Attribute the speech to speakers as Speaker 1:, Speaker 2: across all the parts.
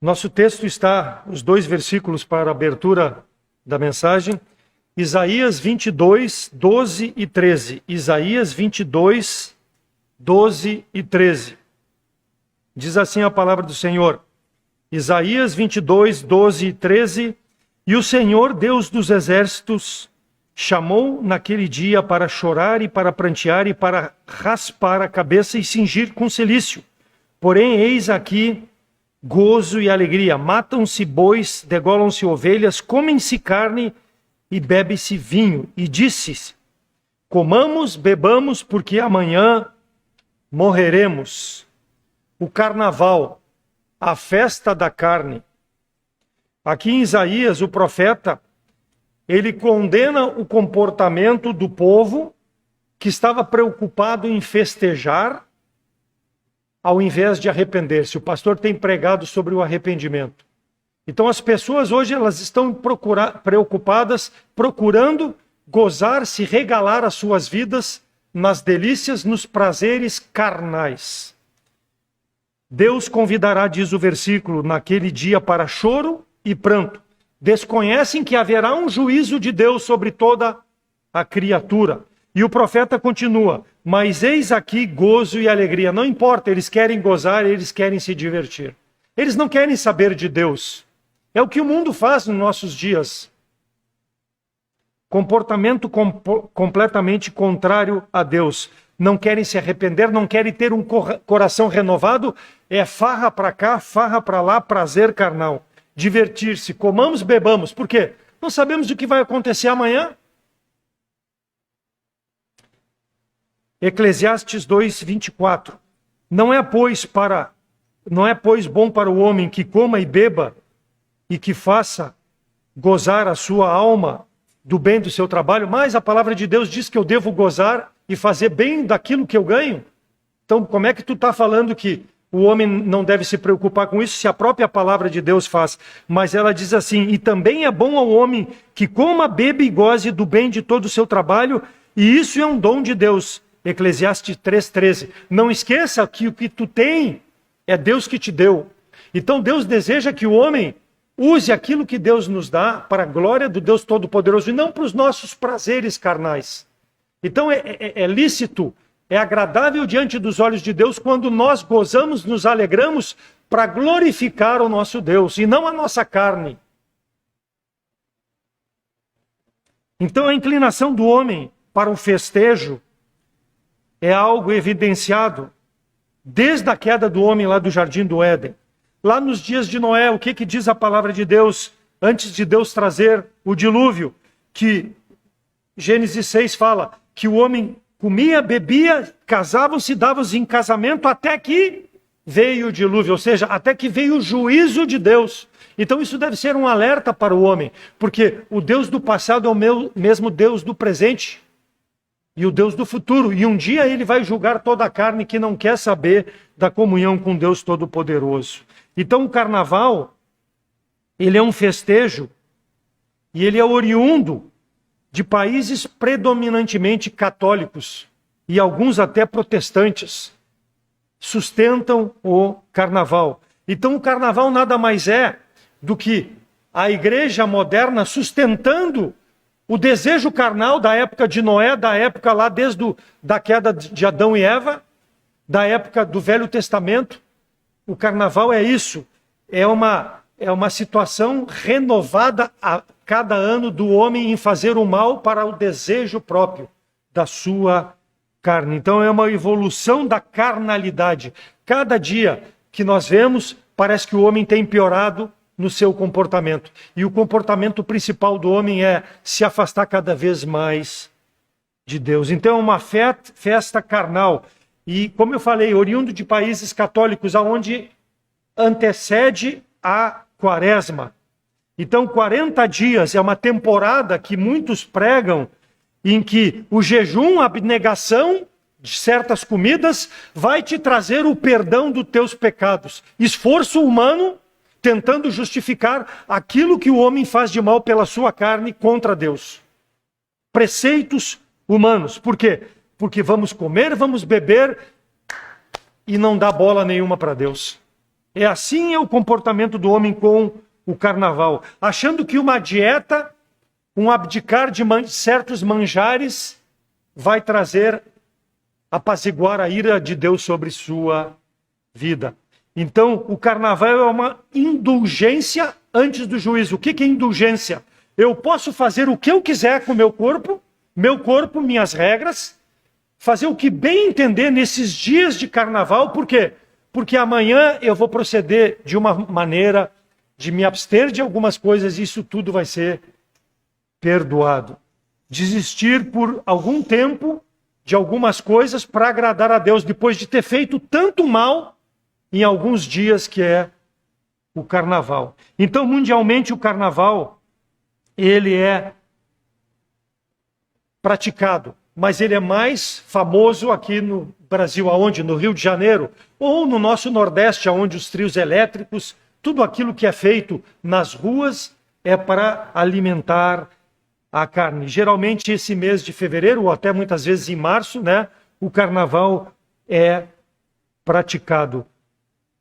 Speaker 1: Nosso texto está, os 2 versículos para a abertura da mensagem, Isaías 22, 12 e 13. Isaías 22, 12 e 13. Diz assim a palavra do Senhor. Isaías 22, 12 e 13. E o Senhor, Deus dos exércitos, chamou naquele dia para chorar e para prantear e para raspar a cabeça e cingir com cilício. Porém, eis aqui gozo e alegria. Matam-se bois, degolam-se ovelhas, comem-se carne e bebe-se vinho. E disse: comamos, bebamos, porque amanhã morreremos. O carnaval, a festa da carne. Aqui em Isaías, o profeta, ele condena o comportamento do povo que estava preocupado em festejar ao invés de arrepender-se. O pastor tem pregado sobre o arrependimento. Então as pessoas hoje elas estão preocupadas, procurando gozar, se regalar as suas vidas nas delícias, nos prazeres carnais. Deus convidará, diz o versículo, naquele dia para choro e pranto. Desconhecem que haverá um juízo de Deus sobre toda a criatura. E o profeta continua: mas eis aqui gozo e alegria. Não importa, eles querem gozar, eles querem se divertir. Eles não querem saber de Deus. É o que o mundo faz nos nossos dias. Comportamento completamente contrário a Deus. Não querem se arrepender, não querem ter um coração renovado. É farra para cá, farra para lá, prazer carnal. Divertir-se, comamos, bebamos. Por quê? Não sabemos o que vai acontecer amanhã. Eclesiastes 2, 24. Não é, pois, bom para o homem que coma e beba e que faça gozar a sua alma do bem do seu trabalho, mas a palavra de Deus diz que eu devo gozar e fazer bem daquilo que eu ganho. Então, como é que tu está falando que o homem não deve se preocupar com isso, se a própria palavra de Deus faz? Mas ela diz assim: e também é bom ao homem que coma, beba e goze do bem de todo o seu trabalho, e isso é um dom de Deus. Eclesiastes 3,13. Não esqueça que o que tu tem é Deus que te deu. Então Deus deseja que o homem use aquilo que Deus nos dá para a glória do Deus Todo-Poderoso e não para os nossos prazeres carnais. Então é lícito, é agradável diante dos olhos de Deus quando nós gozamos, nos alegramos para glorificar o nosso Deus e não a nossa carne. Então a inclinação do homem para o festejo é algo evidenciado desde a queda do homem lá do Jardim do Éden. Lá nos dias de Noé, o que diz a palavra de Deus antes de Deus trazer o dilúvio? Que Gênesis 6 fala que o homem comia, bebia, casavam-se, davam-se em casamento até que veio o dilúvio, ou seja, até que veio o juízo de Deus. Então isso deve ser um alerta para o homem, porque o Deus do passado é o mesmo Deus do presente e o Deus do futuro. E um dia ele vai julgar toda a carne que não quer saber da comunhão com Deus Todo-Poderoso. Então o carnaval, ele é um festejo e ele é oriundo de países predominantemente católicos e alguns até protestantes. Sustentam o carnaval. Então o carnaval nada mais é do que a igreja moderna sustentando o desejo carnal da época de Noé, da época lá desde da queda de Adão e Eva, da época do Velho Testamento. O carnaval é isso, é uma situação renovada a cada ano do homem em fazer o mal para o desejo próprio da sua carne. Então é uma evolução da carnalidade. Cada dia que nós vemos, parece que o homem tem piorado no seu comportamento. E o comportamento principal do homem é se afastar cada vez mais de Deus. Então é uma festa carnal. E, como eu falei, oriundo de países católicos, onde antecede a quaresma. Então 40 dias é uma temporada que muitos pregam, em que o jejum, a abnegação de certas comidas vai te trazer o perdão dos teus pecados. Esforço humano tentando justificar aquilo que o homem faz de mal pela sua carne contra Deus. Preceitos humanos. Por quê? Porque vamos comer, vamos beber e não dá bola nenhuma para Deus. É assim é o comportamento do homem com o carnaval, achando que uma dieta, um abdicar de certos manjares vai trazer, apaziguar a ira de Deus sobre sua vida. Então, o carnaval é uma indulgência antes do juízo. O que é indulgência? Eu posso fazer o que eu quiser com o meu corpo, minhas regras, fazer o que bem entender nesses dias de carnaval. Por quê? Porque amanhã eu vou proceder de uma maneira de me abster de algumas coisas e isso tudo vai ser perdoado. Desistir por algum tempo de algumas coisas para agradar a Deus, depois de ter feito tanto mal em alguns dias, que é o carnaval. Então, mundialmente, o carnaval, ele é praticado, mas ele é mais famoso aqui no Brasil, aonde? No Rio de Janeiro, ou no nosso Nordeste, onde os trios elétricos, tudo aquilo que é feito nas ruas é para alimentar a carne. Geralmente esse mês de fevereiro, ou até muitas vezes em março, né, o carnaval é praticado.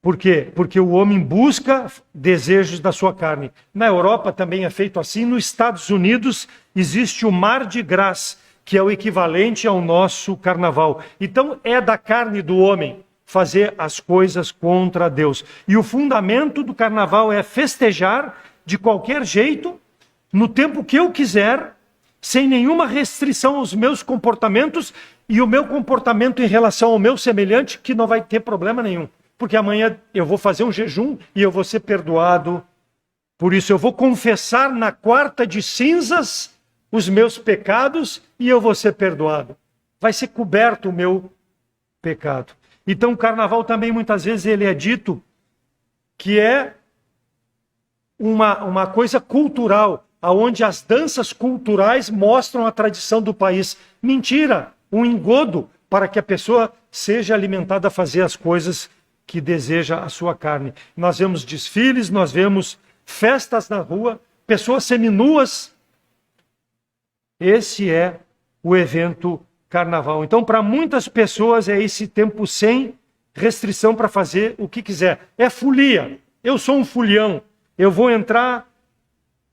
Speaker 1: Por quê? Porque o homem busca desejos da sua carne. Na Europa também é feito assim. Nos Estados Unidos existe o Mardi Gras, que é o equivalente ao nosso carnaval. Então é da carne do homem fazer as coisas contra Deus. E o fundamento do carnaval é festejar de qualquer jeito, no tempo que eu quiser, sem nenhuma restrição aos meus comportamentos e o meu comportamento em relação ao meu semelhante, que não vai ter problema nenhum. Porque amanhã eu vou fazer um jejum e eu vou ser perdoado. Por isso eu vou confessar na quarta de cinzas os meus pecados e eu vou ser perdoado. Vai ser coberto o meu pecado. Então o carnaval também muitas vezes ele é dito que é uma coisa cultural, onde as danças culturais mostram a tradição do país. Mentira, um engodo para que a pessoa seja alimentada a fazer as coisas que deseja a sua carne. Nós vemos desfiles, nós vemos festas na rua, pessoas seminuas. Esse é o evento carnaval. Então, para muitas pessoas é esse tempo sem restrição para fazer o que quiser. É folia. Eu sou um folião. Eu vou entrar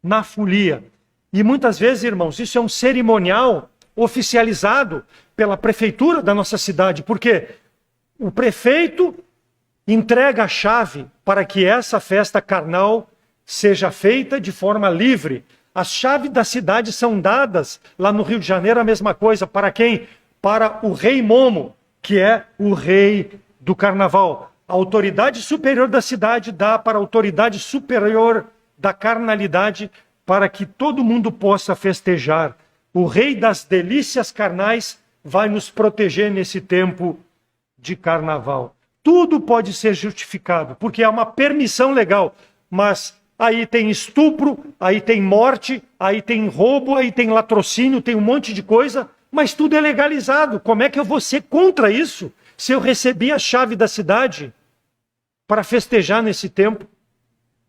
Speaker 1: na folia. E muitas vezes, irmãos, isso é um cerimonial oficializado pela prefeitura da nossa cidade, porque o prefeito entrega a chave para que essa festa carnal seja feita de forma livre. As chaves da cidade são dadas, lá no Rio de Janeiro, a mesma coisa. Para quem? Para o rei Momo, que é o rei do carnaval. A autoridade superior da cidade dá para a autoridade superior da carnalidade, para que todo mundo possa festejar. O rei das delícias carnais vai nos proteger nesse tempo de carnaval. Tudo pode ser justificado, porque é uma permissão legal, mas aí tem estupro, aí tem morte, aí tem roubo, aí tem latrocínio, tem um monte de coisa, mas tudo é legalizado. Como é que eu vou ser contra isso, se eu recebi a chave da cidade para festejar nesse tempo?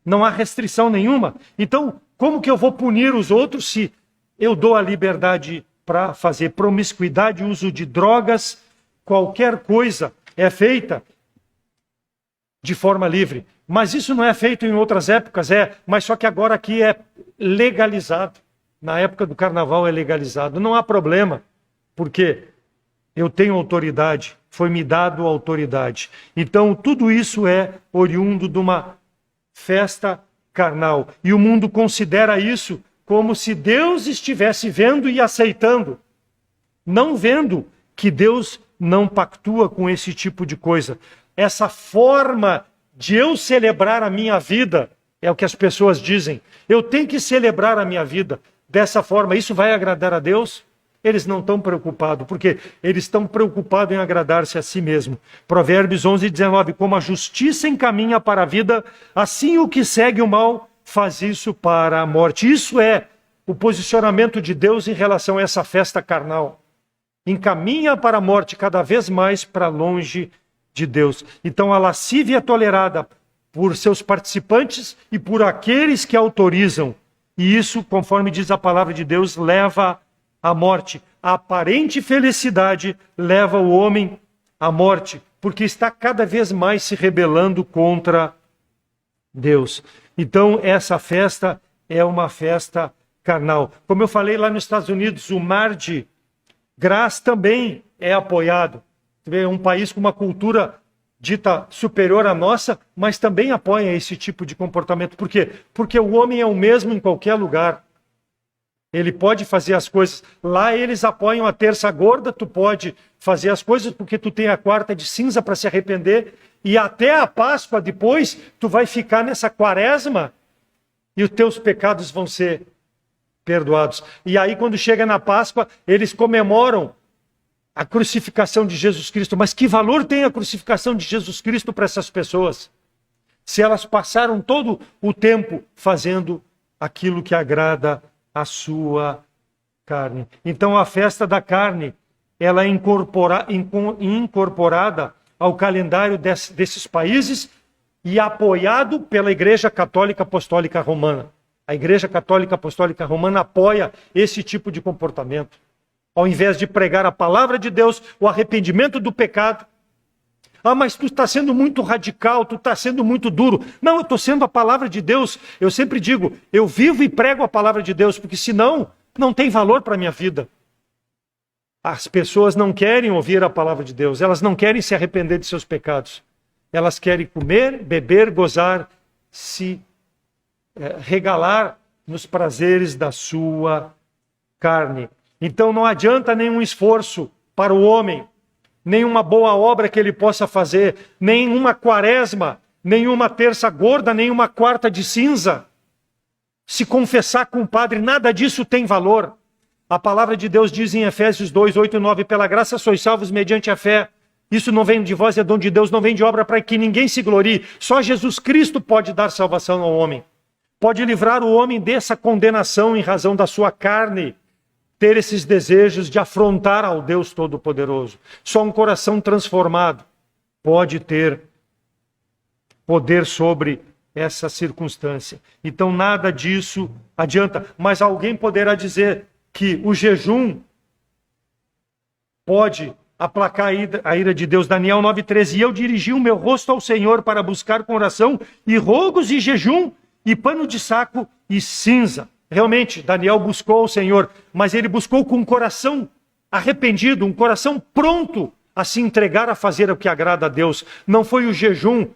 Speaker 1: Não há restrição nenhuma. Então, como que eu vou punir os outros se eu dou a liberdade para fazer promiscuidade, uso de drogas, qualquer coisa é feita de forma livre? Mas isso não é feito em outras épocas, mas só que agora aqui é legalizado. Na época do carnaval é legalizado. Não há problema, porque eu tenho autoridade, foi me dado autoridade. Então tudo isso é oriundo de uma festa carnal. E o mundo considera isso como se Deus estivesse vendo e aceitando, não vendo que Deus não pactua com esse tipo de coisa. Essa forma de eu celebrar a minha vida, é o que as pessoas dizem. Eu tenho que celebrar a minha vida dessa forma. Isso vai agradar a Deus? Eles não estão preocupados, porque eles estão preocupados em agradar-se a si mesmo. Provérbios 11:19, como a justiça encaminha para a vida, assim o que segue o mal faz isso para a morte. Isso é o posicionamento de Deus em relação a essa festa carnal. Encaminha para a morte cada vez mais para longe de Deus. Então a lascívia é tolerada por seus participantes e por aqueles que autorizam. E isso, conforme diz a palavra de Deus, leva à morte. A aparente felicidade leva o homem à morte, porque está cada vez mais se rebelando contra Deus. Então, essa festa é uma festa carnal. Como eu falei lá nos Estados Unidos, o Mardi Gras também é apoiado. É um país com uma cultura dita superior à nossa, mas também apoia esse tipo de comportamento. Por quê? Porque o homem é o mesmo em qualquer lugar. Ele pode fazer as coisas. Lá eles apoiam a terça gorda, tu pode fazer as coisas porque tu tem a quarta de cinza para se arrepender. E até a Páscoa depois, tu vai ficar nessa quaresma e os teus pecados vão ser perdoados. E aí quando chega na Páscoa, eles comemoram a crucificação de Jesus Cristo. Mas que valor tem a crucificação de Jesus Cristo para essas pessoas? Se elas passaram todo o tempo fazendo aquilo que agrada a sua carne. Então a festa da carne, ela é incorporada ao calendário desses países e apoiado pela Igreja Católica Apostólica Romana. A Igreja Católica Apostólica Romana apoia esse tipo de comportamento. Ao invés de pregar a palavra de Deus, o arrependimento do pecado. Ah, mas tu está sendo muito radical, tu está sendo muito duro. Não, eu estou sendo a palavra de Deus. Eu sempre digo, eu vivo e prego a palavra de Deus, porque senão não tem valor para a minha vida. As pessoas não querem ouvir a palavra de Deus, elas não querem se arrepender de seus pecados. Elas querem comer, beber, gozar, se regalar nos prazeres da sua carne. Então não adianta nenhum esforço para o homem, nenhuma boa obra que ele possa fazer, nenhuma quaresma, nenhuma terça gorda, nenhuma quarta de cinza. Se confessar com o padre, nada disso tem valor. A palavra de Deus diz em Efésios 2, 8 e 9, pela graça sois salvos mediante a fé. Isso não vem de vós, é dom de Deus, não vem de obra para que ninguém se glorie. Só Jesus Cristo pode dar salvação ao homem. Pode livrar o homem dessa condenação em razão da sua carne, ter esses desejos de afrontar ao Deus Todo-Poderoso. Só um coração transformado pode ter poder sobre essa circunstância. Então nada disso adianta. Mas alguém poderá dizer que o jejum pode aplacar a ira de Deus. Daniel 9,13. E eu dirigi o meu rosto ao Senhor para buscar com oração e rogos e jejum e pano de saco e cinza. Realmente, Daniel buscou o Senhor, mas ele buscou com um coração arrependido, um coração pronto a se entregar a fazer o que agrada a Deus. Não foi o jejum,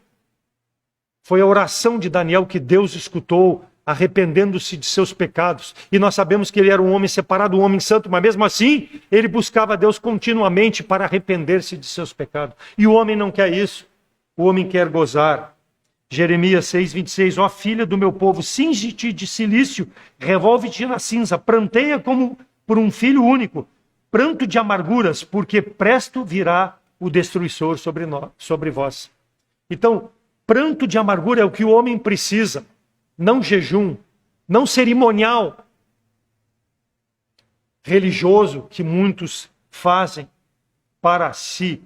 Speaker 1: foi a oração de Daniel que Deus escutou, arrependendo-se de seus pecados. E nós sabemos que ele era um homem separado, um homem santo, mas mesmo assim, ele buscava a Deus continuamente para arrepender-se de seus pecados. E o homem não quer isso, o homem quer gozar. Jeremias 6,26, ó filha do meu povo, cinge-te de cilício, revolve-te na cinza, pranteia como por um filho único, pranto de amarguras, porque presto virá o destruidor sobre vós. Então, pranto de amargura é o que o homem precisa, não jejum, não cerimonial religioso que muitos fazem para si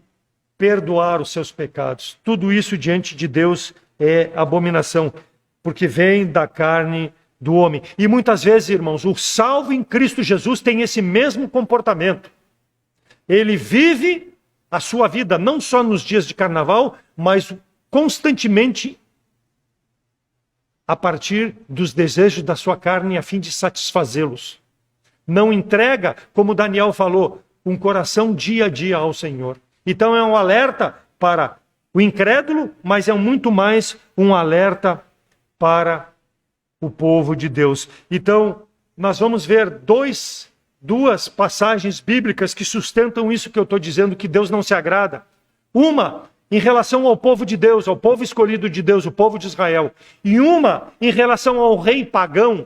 Speaker 1: perdoar os seus pecados. Tudo isso diante de Deus é abominação, porque vem da carne do homem. E muitas vezes, irmãos, o salvo em Cristo Jesus tem esse mesmo comportamento. Ele vive a sua vida não só nos dias de carnaval, mas constantemente a partir dos desejos da sua carne a fim de satisfazê-los. Não entrega, como Daniel falou, um coração dia a dia ao Senhor. Então é um alerta para o incrédulo, mas é muito mais um alerta para o povo de Deus. Então, nós vamos ver duas passagens bíblicas que sustentam isso que eu estou dizendo, que Deus não se agrada. Uma em relação ao povo de Deus, ao povo escolhido de Deus, o povo de Israel. E uma em relação ao rei pagão,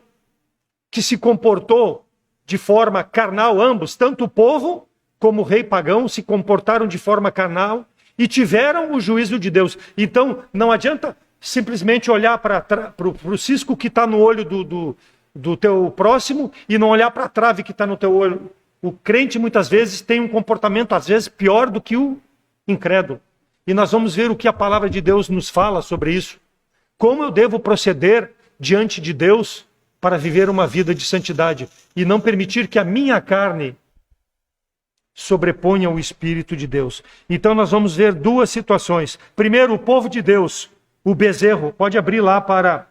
Speaker 1: que se comportou de forma carnal, ambos, tanto o povo como o rei pagão se comportaram de forma carnal e tiveram o juízo de Deus. Então, não adianta simplesmente olhar para o cisco que está no olho do teu próximo e não olhar para a trave que está no teu olho. O crente, muitas vezes, tem um comportamento, às vezes, pior do que o incrédulo. E nós vamos ver o que a palavra de Deus nos fala sobre isso. Como eu devo proceder diante de Deus para viver uma vida de santidade e não permitir que a minha carne sobreponha o Espírito de Deus. Então nós vamos ver duas situações. Primeiro, o povo de Deus, o bezerro. Pode abrir lá para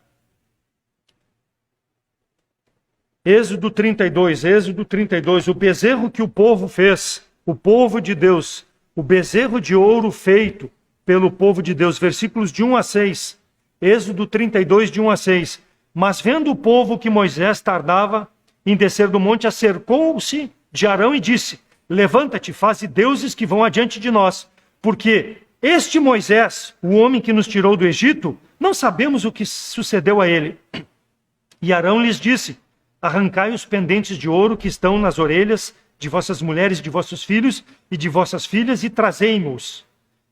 Speaker 1: Êxodo 32. Êxodo 32, o bezerro que o povo fez, o povo de Deus, o bezerro de ouro feito pelo povo de Deus. Versículos de 1 a 6. Êxodo 32, de 1 a 6. Mas vendo o povo que Moisés tardava em descer do monte, acercou-se de Arão e disse: levanta-te, faze deuses que vão adiante de nós, porque este Moisés, o homem que nos tirou do Egito, não sabemos o que sucedeu a ele. E Arão lhes disse: arrancai os pendentes de ouro que estão nas orelhas de vossas mulheres, de vossos filhos e de vossas filhas, e trazei-mos.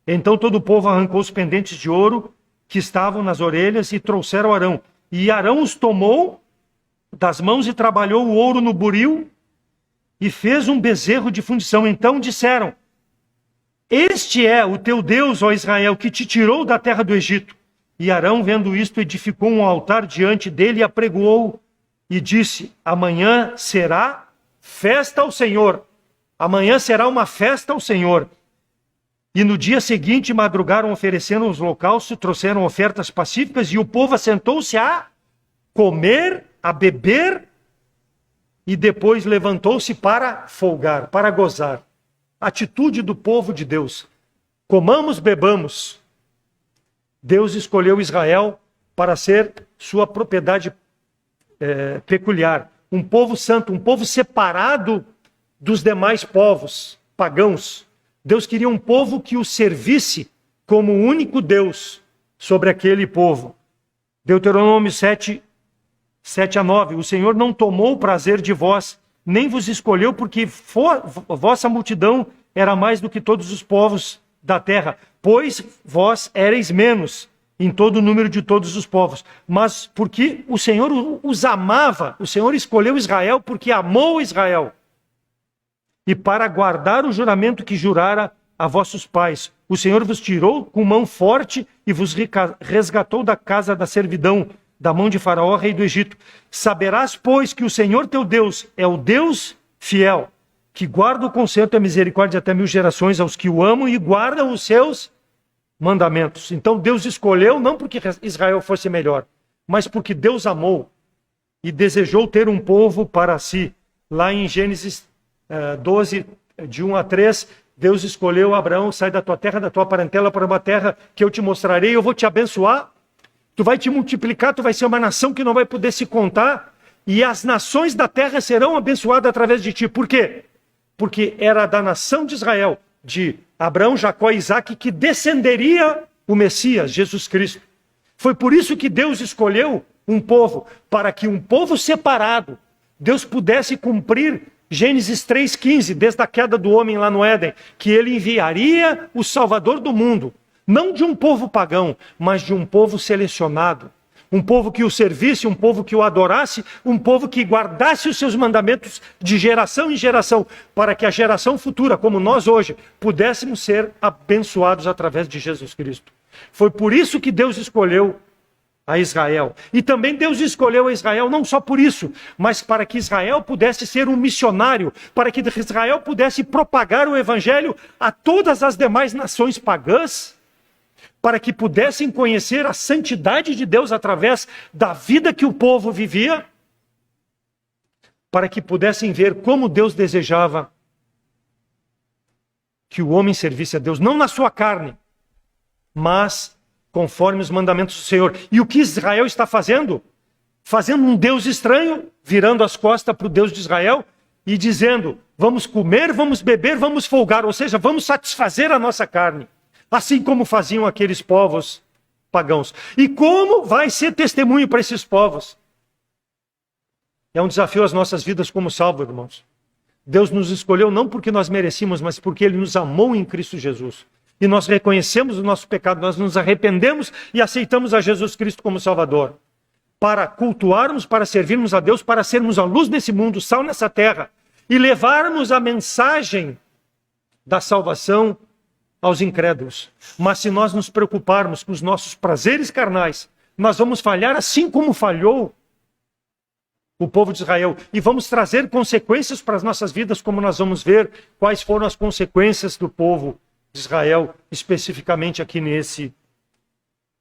Speaker 1: Então todo o povo arrancou os pendentes de ouro que estavam nas orelhas e trouxeram a Arão. E Arão os tomou das mãos e trabalhou o ouro no buril e fez um bezerro de fundição. Então disseram: este é o teu Deus, ó Israel, que te tirou da terra do Egito. E Arão, vendo isto, edificou um altar diante dele e apregoou e disse: amanhã será festa ao Senhor. Amanhã será uma festa ao Senhor. E no dia seguinte madrugaram oferecendo os holocaustos, trouxeram ofertas pacíficas, e o povo assentou-se a comer, a beber, e depois levantou-se para folgar, para gozar. Atitude do povo de Deus. Comamos, bebamos. Deus escolheu Israel para ser sua propriedade peculiar. Um povo santo, um povo separado dos demais povos pagãos. Deus queria um povo que o servisse como o único Deus sobre aquele povo. Deuteronômio 7 a 9. O Senhor não tomou prazer de vós, nem vos escolheu, porque vossa multidão era mais do que todos os povos da terra, pois vós éreis menos em todo o número de todos os povos. Mas porque o Senhor os amava, o Senhor escolheu Israel porque amou Israel. E para guardar o juramento que jurara a vossos pais, o Senhor vos tirou com mão forte e vos resgatou da casa da servidão, da mão de Faraó, rei do Egito. Saberás, pois, que o Senhor teu Deus é o Deus fiel, que guarda o conserto e a misericórdia até 1000 gerações aos que o amam e guardam os seus mandamentos. Então Deus escolheu não porque Israel fosse melhor, mas porque Deus amou e desejou ter um povo para si. Lá em Gênesis 12, de 1 a 3, Deus escolheu Abraão: sai da tua terra, da tua parentela, para uma terra que eu te mostrarei, eu vou te abençoar, tu vai te multiplicar, tu vai ser uma nação que não vai poder se contar, e as nações da terra serão abençoadas através de ti. Por quê? Porque era da nação de Israel, de Abraão, Jacó e Isaque, que descenderia o Messias, Jesus Cristo. Foi por isso que Deus escolheu um povo, para que um povo separado, Deus pudesse cumprir Gênesis 3,15, desde a queda do homem lá no Éden, que ele enviaria o Salvador do mundo, não de um povo pagão, mas de um povo selecionado, um povo que o servisse, um povo que o adorasse, um povo que guardasse os seus mandamentos de geração em geração, para que a geração futura, como nós hoje, pudéssemos ser abençoados através de Jesus Cristo. Foi por isso que Deus escolheu a Israel. E também Deus escolheu a Israel não só por isso, mas para que Israel pudesse ser um missionário, para que Israel pudesse propagar o evangelho a todas as demais nações pagãs, para que pudessem conhecer a santidade de Deus através da vida que o povo vivia, para que pudessem ver como Deus desejava que o homem servisse a Deus, não na sua carne, mas conforme os mandamentos do Senhor. E o que Israel está fazendo? Fazendo um Deus estranho, virando as costas para o Deus de Israel e dizendo: vamos comer, vamos beber, vamos folgar, ou seja, vamos satisfazer a nossa carne, assim como faziam aqueles povos pagãos. E como vai ser testemunho para esses povos? É um desafio às nossas vidas como salvos, irmãos. Deus nos escolheu não porque nós merecíamos, mas porque Ele nos amou em Cristo Jesus. E nós reconhecemos o nosso pecado, nós nos arrependemos e aceitamos a Jesus Cristo como Salvador. Para cultuarmos, para servirmos a Deus, para sermos a luz nesse mundo, sal nessa terra, e levarmos a mensagem da salvação aos incrédulos. Mas se nós nos preocuparmos com os nossos prazeres carnais, nós vamos falhar assim como falhou o povo de Israel. E vamos trazer consequências para as nossas vidas, como nós vamos ver quais foram as consequências do povo de Israel, especificamente aqui nesse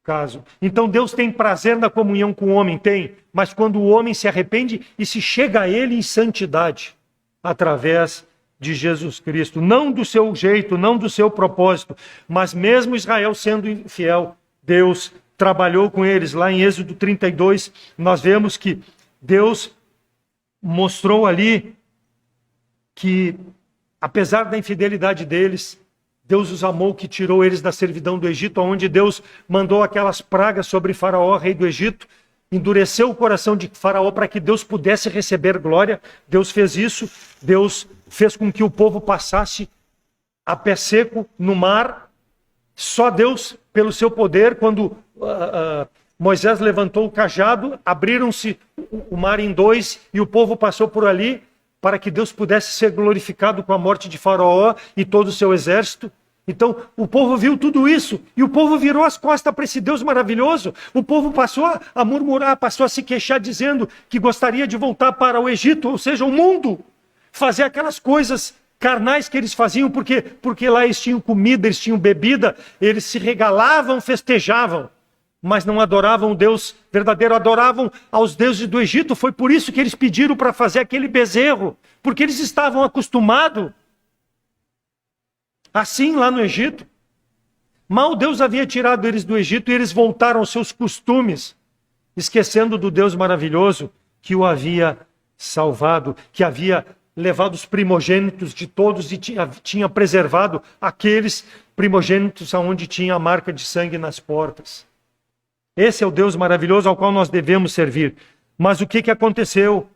Speaker 1: caso. Então Deus tem prazer na comunhão com o homem, tem, mas quando o homem se arrepende e se chega a ele em santidade, através de Jesus Cristo, não do seu jeito, não do seu propósito, mas mesmo Israel sendo infiel, Deus trabalhou com eles. Lá em Êxodo 32, nós vemos que Deus mostrou ali que, apesar da infidelidade deles, Deus os amou, que tirou eles da servidão do Egito, onde Deus mandou aquelas pragas sobre Faraó, rei do Egito, endureceu o coração de Faraó para que Deus pudesse receber glória. Deus fez isso, Deus fez com que o povo passasse a pé seco no mar. Só Deus, pelo seu poder, quando Moisés levantou o cajado, abriram-se o mar em dois e o povo passou por ali, para que Deus pudesse ser glorificado com a morte de Faraó e todo o seu exército. Então, o povo viu tudo isso, e o povo virou as costas para esse Deus maravilhoso. O povo passou a murmurar, passou a se queixar, dizendo que gostaria de voltar para o Egito, ou seja, o mundo, fazer aquelas coisas carnais que eles faziam, porque lá eles tinham comida, eles tinham bebida, eles se regalavam, festejavam, mas não adoravam o Deus verdadeiro, adoravam aos deuses do Egito. Foi por isso que eles pediram para fazer aquele bezerro, porque eles estavam acostumados assim lá no Egito. Mal Deus havia tirado eles do Egito e eles voltaram aos seus costumes, esquecendo do Deus maravilhoso que o havia salvado, que havia levado os primogênitos de todos e tinha preservado aqueles primogênitos aonde tinha a marca de sangue nas portas. Esse é o Deus maravilhoso ao qual nós devemos servir. Mas o que aconteceu?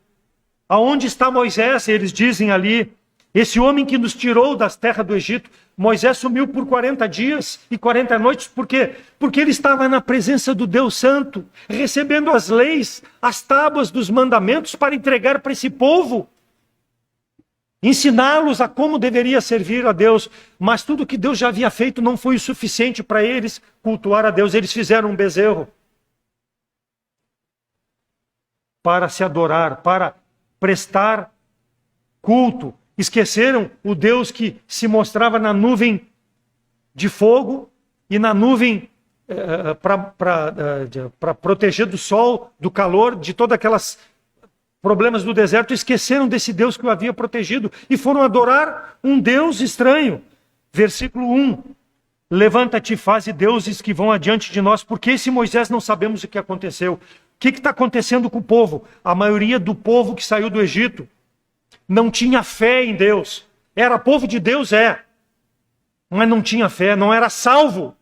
Speaker 1: Aonde está Moisés? Eles dizem ali, esse homem que nos tirou das terras do Egito. Moisés sumiu por 40 dias e 40 noites. Por quê? Porque ele estava na presença do Deus Santo, recebendo as leis, as tábuas dos mandamentos para entregar para esse povo, ensiná-los a como deveria servir a Deus. Mas tudo que Deus já havia feito não foi o suficiente para eles cultuar a Deus. Eles fizeram um bezerro para se adorar, para prestar culto. Esqueceram o Deus que se mostrava na nuvem de fogo e na nuvem para proteger do sol, do calor, de todas aquelas problemas do deserto. Esqueceram desse Deus que o havia protegido e foram adorar um Deus estranho. Versículo 1. Levanta-te e faze deuses que vão adiante de nós, porque esse Moisés não sabemos o que aconteceu. O que está acontecendo com o povo? A maioria do povo que saiu do Egito não tinha fé em Deus. Era povo de Deus, mas não tinha fé, não era salvo.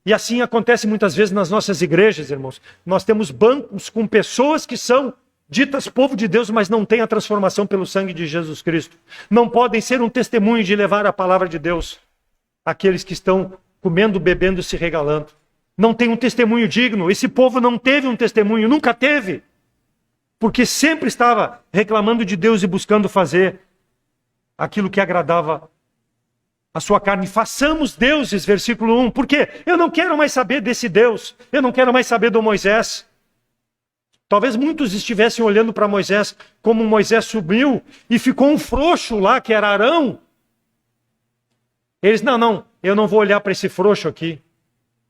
Speaker 1: E assim acontece muitas vezes nas nossas igrejas, irmãos. Nós temos bancos com pessoas que são ditas povo de Deus, mas não têm a transformação pelo sangue de Jesus Cristo. Não podem ser um testemunho de levar a palavra de Deus àqueles que estão comendo, bebendo e se regalando. Não tem um testemunho digno. Esse povo não teve um testemunho, nunca teve. Porque sempre estava reclamando de Deus e buscando fazer aquilo que agradava a sua carne. Façamos deuses, versículo 1. Por quê? Eu não quero mais saber desse Deus. Eu não quero mais saber do Moisés. Talvez muitos estivessem olhando para Moisés, como Moisés subiu e ficou um frouxo lá, que era Arão. Eles, não, eu não vou olhar para esse frouxo aqui.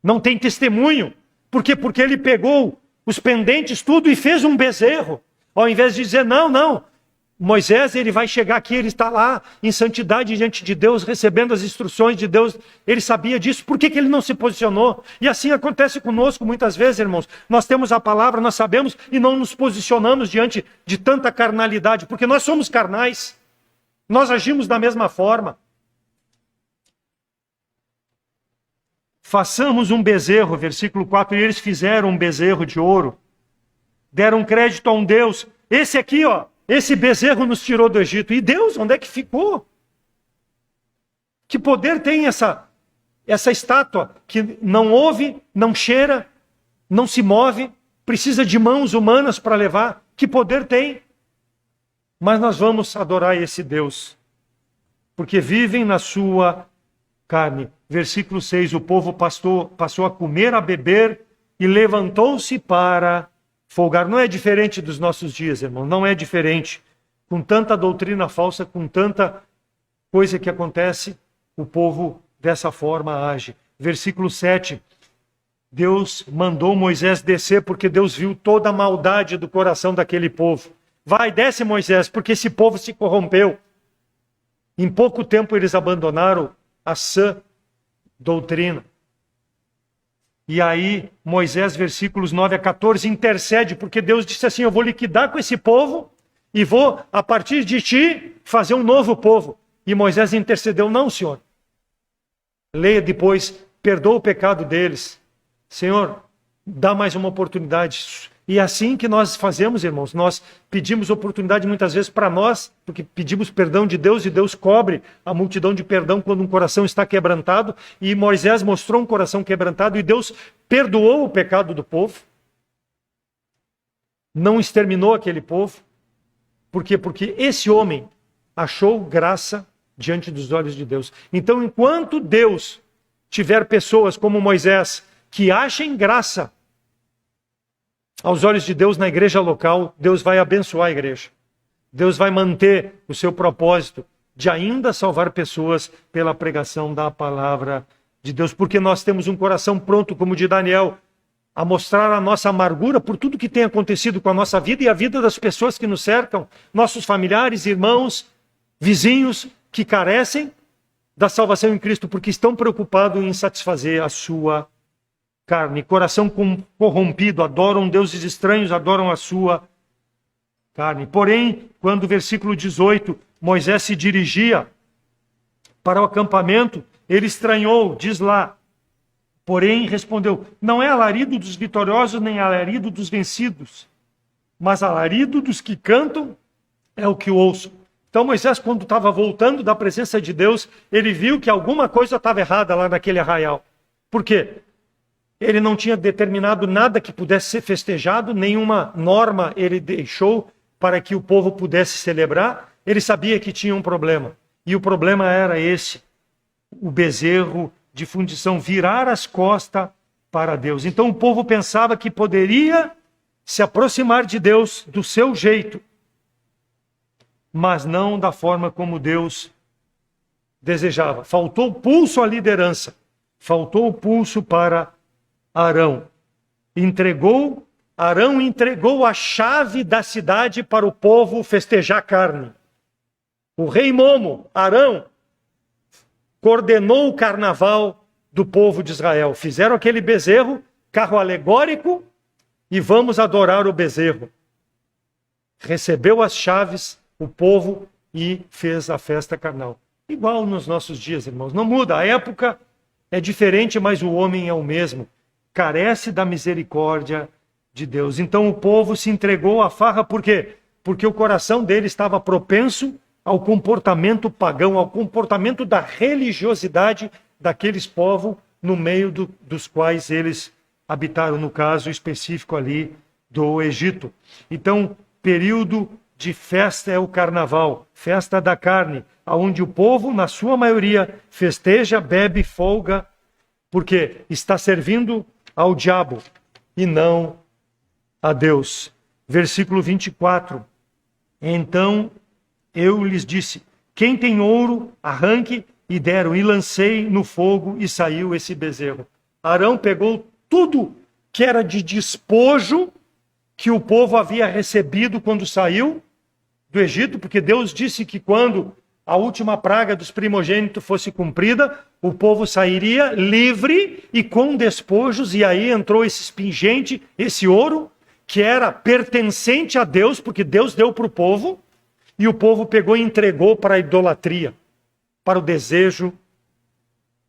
Speaker 1: Não tem testemunho. Por quê? Porque ele pegou os pendentes, tudo, e fez um bezerro. Ao invés de dizer, não, Moisés, ele vai chegar aqui, ele está lá em santidade diante de Deus, recebendo as instruções de Deus. Ele sabia disso. Por que ele não se posicionou? E assim acontece conosco muitas vezes, irmãos. Nós temos a palavra, nós sabemos, e não nos posicionamos diante de tanta carnalidade, porque nós somos carnais. Nós agimos da mesma forma. Façamos um bezerro, versículo 4, e eles fizeram um bezerro de ouro. Deram crédito a um Deus. Esse aqui, esse bezerro nos tirou do Egito. E Deus, onde é que ficou? Que poder tem essa estátua que não ouve, não cheira, não se move, precisa de mãos humanas para levar? Que poder tem? Mas nós vamos adorar esse Deus, porque vivem na sua carne. Versículo 6, o povo passou a comer, a beber e levantou-se para folgar. Não é diferente dos nossos dias, irmão, não é diferente. Com tanta doutrina falsa, com tanta coisa que acontece, o povo dessa forma age. Versículo 7, Deus mandou Moisés descer porque Deus viu toda a maldade do coração daquele povo. Vai, desce Moisés, porque esse povo se corrompeu. Em pouco tempo eles abandonaram a sã doutrina. E aí Moisés, versículos 9 a 14, intercede, porque Deus disse assim, eu vou liquidar com esse povo e vou, a partir de ti, fazer um novo povo. E Moisés intercedeu, não, Senhor. Leia depois, perdoa o pecado deles. Senhor, dá mais uma oportunidade. E é assim que nós fazemos, irmãos. Nós pedimos oportunidade muitas vezes para nós, porque pedimos perdão de Deus e Deus cobre a multidão de perdão quando um coração está quebrantado. E Moisés mostrou um coração quebrantado e Deus perdoou o pecado do povo. Não exterminou aquele povo. Por quê? Porque esse homem achou graça diante dos olhos de Deus. Então, enquanto Deus tiver pessoas como Moisés que achem graça aos olhos de Deus na igreja local, Deus vai abençoar a igreja. Deus vai manter o seu propósito de ainda salvar pessoas pela pregação da palavra de Deus, porque nós temos um coração pronto, como o de Daniel, a mostrar a nossa amargura por tudo que tem acontecido com a nossa vida e a vida das pessoas que nos cercam, nossos familiares, irmãos, vizinhos, que carecem da salvação em Cristo, porque estão preocupados em satisfazer a sua carne. Coração corrompido, adoram deuses estranhos, adoram a sua carne. Porém, quando o versículo 18, Moisés se dirigia para o acampamento, ele estranhou, diz lá, porém respondeu, não é alarido dos vitoriosos, nem alarido dos vencidos, mas alarido dos que cantam é o que ouço. Então Moisés, quando estava voltando da presença de Deus, ele viu que alguma coisa estava errada lá naquele arraial. Por quê? Ele não tinha determinado nada que pudesse ser festejado, nenhuma norma ele deixou para que o povo pudesse celebrar. Ele sabia que tinha um problema. E o problema era esse, o bezerro de fundição, virar as costas para Deus. Então o povo pensava que poderia se aproximar de Deus do seu jeito, mas não da forma como Deus desejava. Faltou pulso à liderança, faltou pulso para Arão. Arão entregou a chave da cidade para o povo festejar carne. O rei Momo, Arão, coordenou o carnaval do povo de Israel. Fizeram aquele bezerro, carro alegórico, e vamos adorar o bezerro. Recebeu as chaves, o povo, e fez a festa carnal. Igual nos nossos dias, irmãos. Não muda, a época é diferente, mas o homem é o mesmo. Carece da misericórdia de Deus. Então o povo se entregou à farra, por quê? Porque o coração dele estava propenso ao comportamento pagão, ao comportamento da religiosidade daqueles povos no meio dos quais eles habitaram, no caso específico ali do Egito. Então, período de festa é o carnaval, festa da carne, onde o povo, na sua maioria, festeja, bebe, folga, porque está servindo ao diabo e não a Deus. Versículo 24. Então eu lhes disse, quem tem ouro, arranque, e deram, e lancei no fogo, e saiu esse bezerro. Arão pegou tudo que era de despojo que o povo havia recebido quando saiu do Egito, porque Deus disse que quando a última praga dos primogênitos fosse cumprida, o povo sairia livre e com despojos, e aí entrou esse pingente, esse ouro, que era pertencente a Deus, porque Deus deu para o povo, e o povo pegou e entregou para a idolatria, para o desejo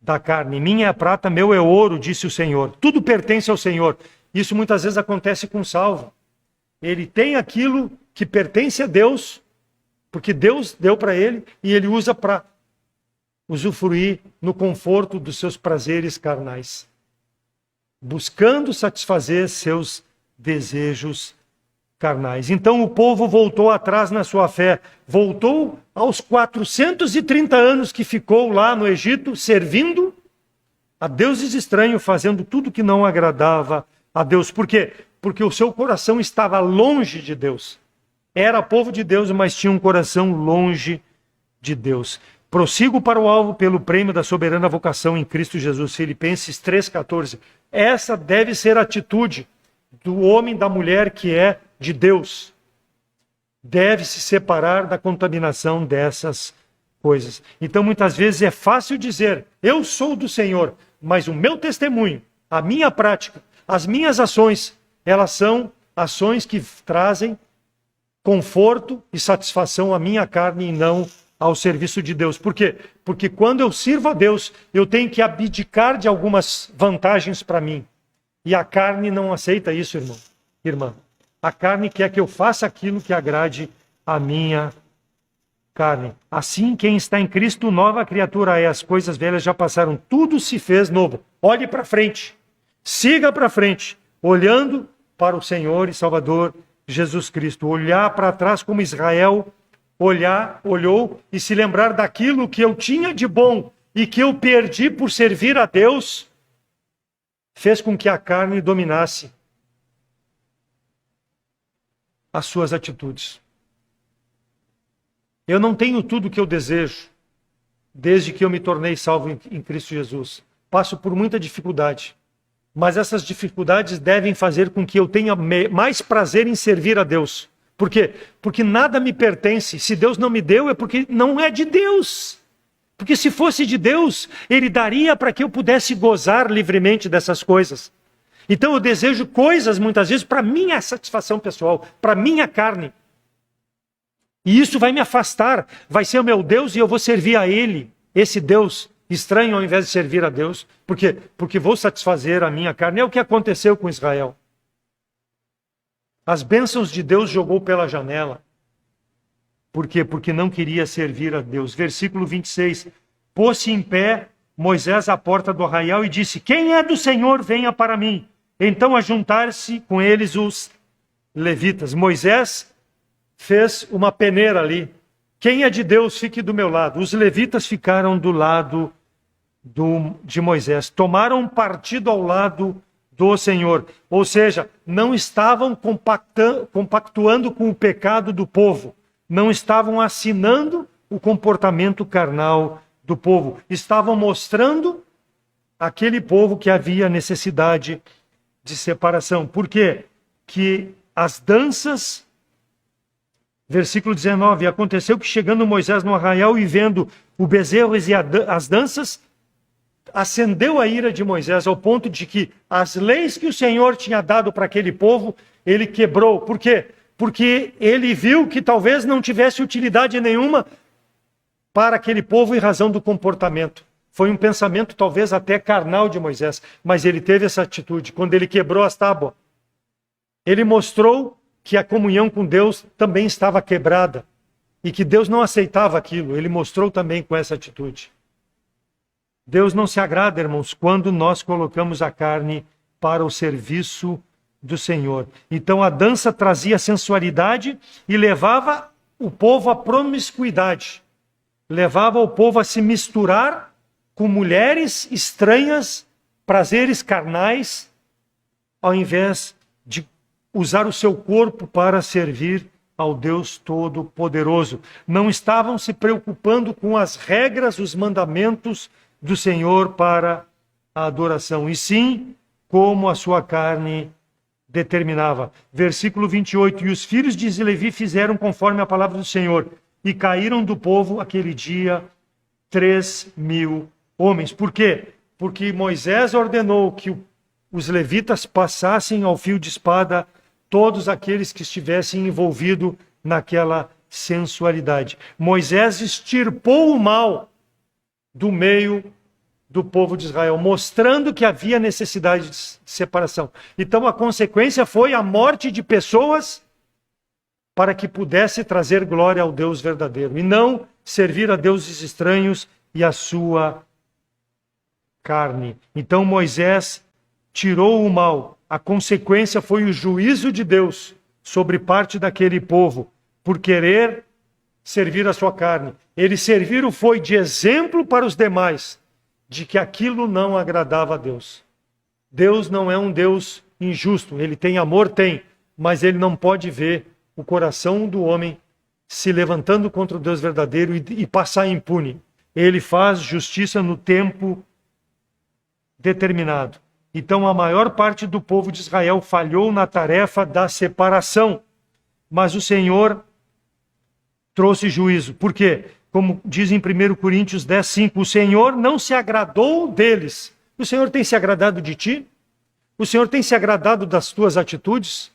Speaker 1: da carne. Minha é a prata, meu é ouro, disse o Senhor. Tudo pertence ao Senhor. Isso muitas vezes acontece com o salvo. Ele tem aquilo que pertence a Deus, porque Deus deu para ele, e ele usa para usufruir no conforto dos seus prazeres carnais, buscando satisfazer seus desejos carnais. Então o povo voltou atrás na sua fé, voltou aos 430 anos que ficou lá no Egito, servindo a deuses estranhos, fazendo tudo que não agradava a Deus. Por quê? Porque o seu coração estava longe de Deus. Era povo de Deus, mas tinha um coração longe de Deus. Prossigo para o alvo pelo prêmio da soberana vocação em Cristo Jesus. Filipenses 3,14. Essa deve ser a atitude do homem e da mulher que é de Deus. Deve se separar da contaminação dessas coisas. Então, muitas vezes é fácil dizer, eu sou do Senhor, mas o meu testemunho, a minha prática, as minhas ações, elas são ações que trazem conforto e satisfação à minha carne e não ao serviço de Deus. Por quê? Porque quando eu sirvo a Deus, eu tenho que abdicar de algumas vantagens para mim. E a carne não aceita isso, irmã. A carne quer que eu faça aquilo que agrade a minha carne. Assim, quem está em Cristo, nova criatura é. As coisas velhas já passaram, tudo se fez novo. Olhe para frente, siga para frente, olhando para o Senhor e Salvador Jesus Cristo. Olhar para trás como Israel olhou e se lembrar daquilo que eu tinha de bom e que eu perdi por servir a Deus, fez com que a carne dominasse as suas atitudes. Eu não tenho tudo o que eu desejo desde que eu me tornei salvo em Cristo Jesus. Passo por muita dificuldade, mas essas dificuldades devem fazer com que eu tenha mais prazer em servir a Deus. Por quê? Porque nada me pertence. Se Deus não me deu, é porque não é de Deus. Porque se fosse de Deus, Ele daria para que eu pudesse gozar livremente dessas coisas. Então eu desejo coisas, muitas vezes, para minha satisfação pessoal, para minha carne. E isso vai me afastar, vai ser o meu Deus e eu vou servir a Ele, esse Deus estranho, ao invés de servir a Deus. Por quê? Porque vou satisfazer a minha carne. É o que aconteceu com Israel. As bênçãos de Deus jogou pela janela. Por quê? Porque não queria servir a Deus. Versículo 26. Pôs-se em pé Moisés à porta do arraial e disse, quem é do Senhor, venha para mim. Então ajuntar-se com eles os levitas. Moisés fez uma peneira ali. Quem é de Deus, fique do meu lado. Os levitas ficaram do lado de Moisés. Tomaram partido ao lado do Senhor. Ou seja, não estavam compactuando com o pecado do povo. Não estavam assinando o comportamento carnal do povo. Estavam mostrando àquele povo que havia necessidade de separação. Por quê? Que as danças... Versículo 19, aconteceu que chegando Moisés no arraial e vendo o bezerro e as danças, acendeu a ira de Moisés ao ponto de que as leis que o Senhor tinha dado para aquele povo, ele quebrou. Por quê? Porque ele viu que talvez não tivesse utilidade nenhuma para aquele povo em razão do comportamento. Foi um pensamento talvez até carnal de Moisés, mas ele teve essa atitude. Quando ele quebrou as tábuas, ele mostrou que a comunhão com Deus também estava quebrada e que Deus não aceitava aquilo. Ele mostrou também com essa atitude. Deus não se agrada, irmãos, quando nós colocamos a carne para o serviço do Senhor. Então a dança trazia sensualidade e levava o povo à promiscuidade. Levava o povo a se misturar com mulheres estranhas, prazeres carnais, ao invés de usar o seu corpo para servir ao Deus Todo-Poderoso. Não estavam se preocupando com as regras, os mandamentos do Senhor para a adoração, e sim como a sua carne determinava. Versículo 28, e os filhos de Levi fizeram conforme a palavra do Senhor, e caíram do povo aquele dia 3.000 homens. Por quê? Porque Moisés ordenou que os levitas passassem ao fio de espada todos aqueles que estivessem envolvidos naquela sensualidade. Moisés extirpou o mal do meio do povo de Israel, mostrando que havia necessidade de separação. Então a consequência foi a morte de pessoas para que pudesse trazer glória ao Deus verdadeiro, e não servir a deuses estranhos e a sua carne. Então Moisés tirou o mal. A consequência foi o juízo de Deus sobre parte daquele povo, por querer servir a sua carne. Eles serviram foi de exemplo para os demais, de que aquilo não agradava a Deus. Deus não é um Deus injusto. Ele tem amor? Tem. Mas ele não pode ver o coração do homem se levantando contra o Deus verdadeiro e passar impune. Ele faz justiça no tempo determinado. Então a maior parte do povo de Israel falhou na tarefa da separação. Mas o Senhor trouxe juízo. Por quê? Como diz em 1 Coríntios 10:5, o Senhor não se agradou deles. O Senhor tem se agradado de ti? O Senhor tem se agradado das tuas atitudes?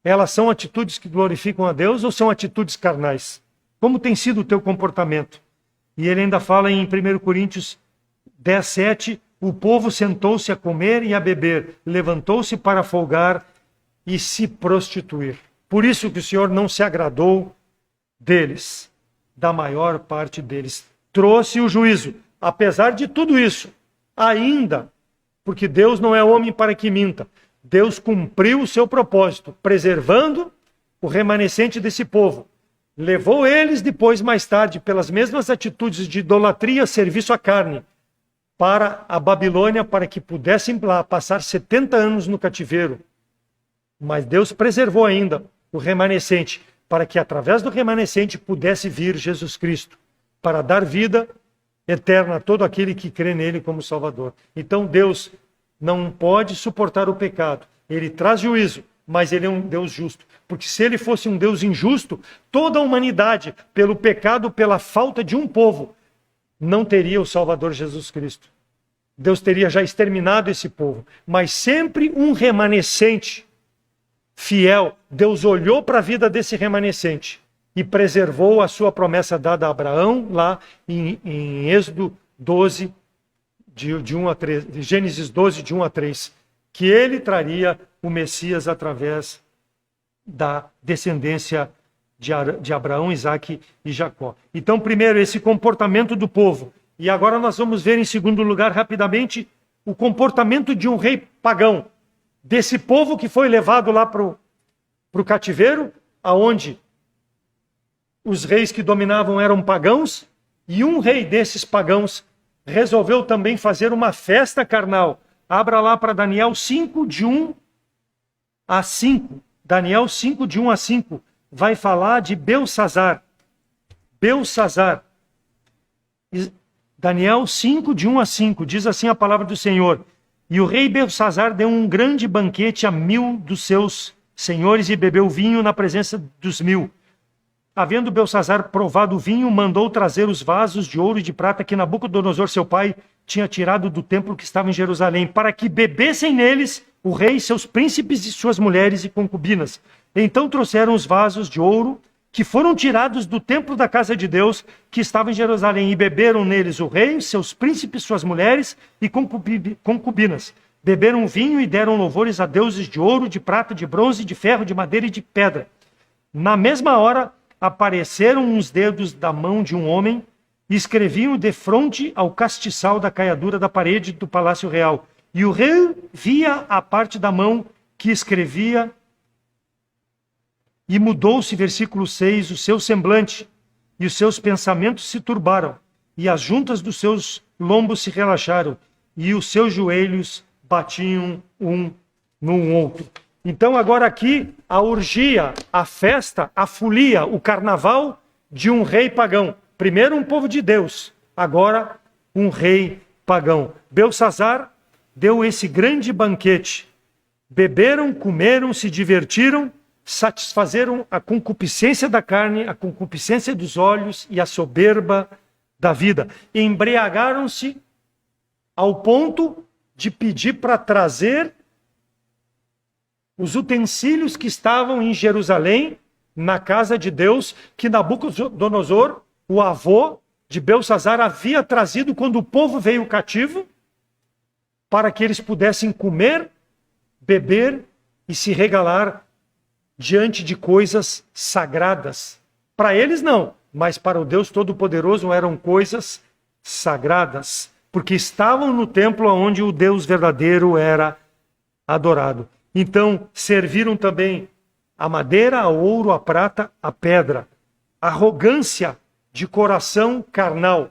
Speaker 1: Elas são atitudes que glorificam a Deus ou são atitudes carnais? Como tem sido o teu comportamento? E ele ainda fala em 1 Coríntios 10:7, o povo sentou-se a comer e a beber, levantou-se para folgar e se prostituir. Por isso que o Senhor não se agradou deles, da maior parte deles. Trouxe o juízo. Apesar de tudo isso, ainda, porque Deus não é homem para que minta, Deus cumpriu o seu propósito, preservando o remanescente desse povo. Levou eles depois, mais tarde, pelas mesmas atitudes de idolatria, serviço à carne, para a Babilônia, para que pudessem lá passar 70 anos no cativeiro. Mas Deus preservou ainda o remanescente, para que através do remanescente pudesse vir Jesus Cristo, para dar vida eterna a todo aquele que crê nele como Salvador. Então Deus não pode suportar o pecado. Ele traz juízo, mas ele é um Deus justo. Porque se ele fosse um Deus injusto, toda a humanidade, pelo pecado, pela falta de um povo, não teria o Salvador Jesus Cristo. Deus teria já exterminado esse povo. Mas sempre um remanescente fiel. Deus olhou para a vida desse remanescente e preservou a sua promessa dada a Abraão, lá em Êxodo 12, de 1 a 3, Gênesis 12, de 1 a 3, que ele traria o Messias através da descendência de Abraão, Isaque e Jacó. Então, primeiro, esse comportamento do povo. E agora nós vamos ver, em segundo lugar, rapidamente, o comportamento de um rei pagão. Desse povo que foi levado lá para o cativeiro, aonde os reis que dominavam eram pagãos, e um rei desses pagãos resolveu também fazer uma festa carnal. Abra lá para Daniel 5, de 1 a 5. Daniel 5, de 1 a 5. Vai falar de Belsassar. Belsassar. Daniel 5, de 1 a 5. Diz assim a palavra do Senhor. E o rei Belsassar deu um grande banquete a 1000 dos seus senhores e bebeu vinho na presença dos 1000. Havendo Belsassar provado o vinho, mandou trazer os vasos de ouro e de prata que Nabucodonosor, seu pai, tinha tirado do templo que estava em Jerusalém, para que bebessem neles o rei, seus príncipes e suas mulheres e concubinas. Então trouxeram os vasos de ouro que foram tirados do templo da casa de Deus, que estava em Jerusalém, e beberam neles o rei, seus príncipes, suas mulheres e concubinas. Beberam vinho e deram louvores a deuses de ouro, de prata, de bronze, de ferro, de madeira e de pedra. Na mesma hora, apareceram os dedos da mão de um homem e escreviam defronte ao castiçal da caiadura da parede do palácio real. E o rei via a parte da mão que escrevia e mudou-se, versículo 6, o seu semblante, e os seus pensamentos se turbaram, e as juntas dos seus lombos se relaxaram, e os seus joelhos batiam um no outro. Então agora aqui a orgia, a festa, a folia, o carnaval de um rei pagão. Primeiro um povo de Deus, agora um rei pagão. Belsassar deu esse grande banquete. Beberam, comeram, se divertiram, satisfazeram a concupiscência da carne, a concupiscência dos olhos e a soberba da vida. Embriagaram-se ao ponto de pedir para trazer os utensílios que estavam em Jerusalém, na casa de Deus, que Nabucodonosor, o avô de Belsassar, havia trazido quando o povo veio cativo, para que eles pudessem comer, beber e se regalar diante de coisas sagradas. Para eles não, mas para o Deus Todo-Poderoso eram coisas sagradas, porque estavam no templo onde o Deus verdadeiro era adorado. Então, serviram também a madeira, o ouro, a prata, a pedra. Arrogância de coração carnal.